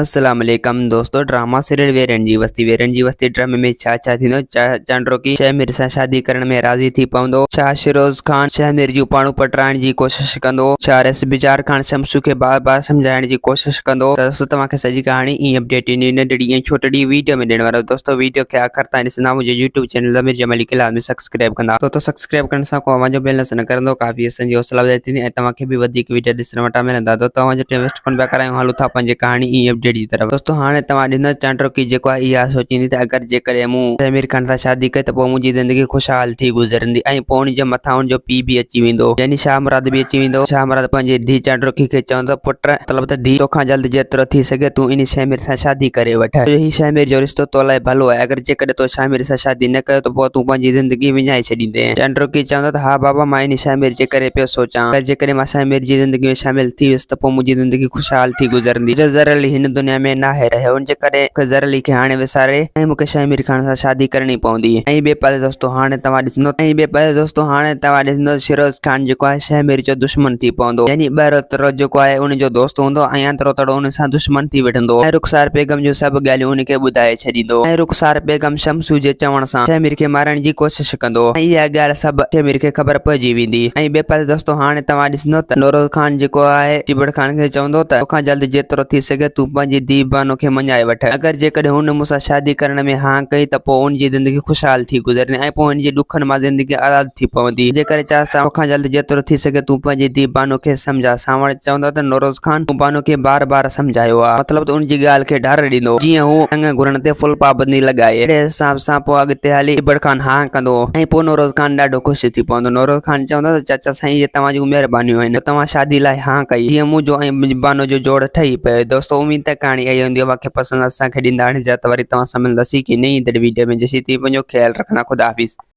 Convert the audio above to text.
अस्सलाम वालेकुम दोस्तों। ड्रामा सीरियल वीरन जी वस्ती ड्रामे में छा थींदो। चंड्रो की शामिर सां शादी करण में राज़ी थी पवंदो। शिरोज खान शामिर जूं पाणू पटराइण जी कोशिश कंदो। रेस बिजार खान शमसू के बार बार समझाइण जी कोशिश कंदो। दोस्तों तव्हांखे सॼी कहानी ई अपडेट इन नंढड़ी ऐं छोटी वीडियो में ॾियण वारो। दोस्तों वीडियो खे आख़िर ताईं ॾिसंदा मुंहिंजे यूट्यूब चैनल अमीर जमाली के लाज़मी सब्सक्राइब कंदा। दोस्तों सब्सक्राइब करण सां को आवाज़ जो बेल न करंदो काफ़ी असांजी हौसला अफ़ज़ाई थींदी ऐं तव्हांखे बि वधीक वीडियो ॾिसण वटां मिलंदा। तो तव्हांजो टाइम वेस्ट कोन पिया करायूं, हलूं था पंहिंजी कहानी ई अपडेट जी तरफ। दोस्तों हाणे तव्हां ॾिनो चंड्रो की जेको आहे इहा सोचींदी त अगरि जेकॾहिं मूं आमिर खान सां शादी कई त पोइ मुंहिंजी ज़िंदगी ख़ुशहाल थी गुज़रंदी ऐं पोइ उन जे मथां उनजो पीउ बि अची वेंदो, यानी शाह मुराद बि अची वेंदो। शाह मुराद पंहिंजी धीउ चंड्रो खे चवंदो पुट मतिलबु त धीउ तोखां जल्द जेतिरो थी सघे तूं इन शामिर सां शादी करे वठ। ही शामिर जो रिश्तो तो लाइ भलो आहे। अगरि जेकॾहिं तो शामिर सां शादी न कयो त पोइ तूं पंहिंजी ज़िंदगी विञाए छॾींदे। चंड्रो की चवंदो त हा बाबा मां इन शामिर जे करे पियो सोचां, जेकॾहिं मां शामिर जी ज़िंदगी में शामिल थी वियुसि त पोइ मुंहिंजी ज़िंदगी ख़ुशहाल थी गुज़रंदी। ज़रली हिन दुनिया में नाहे रहियो, उन जे करे ज़रली खे हाणे विसारे ऐं मूंखे शामिर खान सां शादी करणी पवंदी। ऐं ॿिए पासे दोस्तों हाणे तव्हां ॾिसंदो शिरोज खान जेको आहे शामिर जो दुश्मन थी पवंदो, यानी ॿाहिरों तरो जेको आहे उनजो दोस्त हूंदो ऐं अंदरो तरो उन सां दुश्मन थी वठंदो ऐं रुखसार बेगम जो सभु ॻाल्हियूं उनखे ॿुधाए छॾींदो ऐं रुखसार बेगम शमसू जे चवण सां शामिर खे मारण जी कोशिश कंदो ऐं इहा ॻाल्हि सभु शामिर खे ख़बर पइजी वेंदी। ऐं ॿिए पासे दोस्तों हाणे तव्हां ॾिसंदो त नौरोज खान जेको आहे चिबड़ खान खे चवंदो त तोखां जल्द जेतिरो थी सघे तूं पंहिंजी धीउ बानो खे मञाए वठ। अगरि जेकॾहिं हुन मूंसां शादी करण में हाँ कई त पोइ उनजी ज़िंदगी ख़ुशहाल थी गुज़रंदी ऐं पोइ हुनजे ॾुखनि मां ज़िंदगी आज़ाद थी पवंदी। जेकर चाहे तोखां जल्द जेतिरो थी सघे तूं पंहिंजी धीउ बानो खे सम्झा। सावण चवंदो त नौरोज खान तूं बानो खे बार बार सम्झायो आहे, मतिलबु त उनजी ॻाल्हि खे ढार ॾींदो जीअं हू चङे घुरनि ते फुल पाबंदी लॻाए। अहिड़े हिसाब सां पोइ अॻिते हली चिबड़ खान हाँ कंदो ऐं पोइ नौरोज खान ॾाढो ख़ुशि थी पवंदो। नौरोज खान चवंदो त चाचा साईं इहे तव्हांजूं महिरबानियूं आहिनि, तव्हां शादी लाइ हाँ कई, जीअं मुंहिंजो ऐं मुंहिंजी बानो जो जोड़ ठही पए। दोस्तों उम्मीद त कहाणी आई हूंदी, बाक़ी पसंदि असांखे ॾींदा। हाणे जा त वरी तव्हां सां मिलंदासीं की नई वीडियो में। जेसीं ताईं पंहिंजो ख्यालु रखंदा। खुदा हाफ़िज़।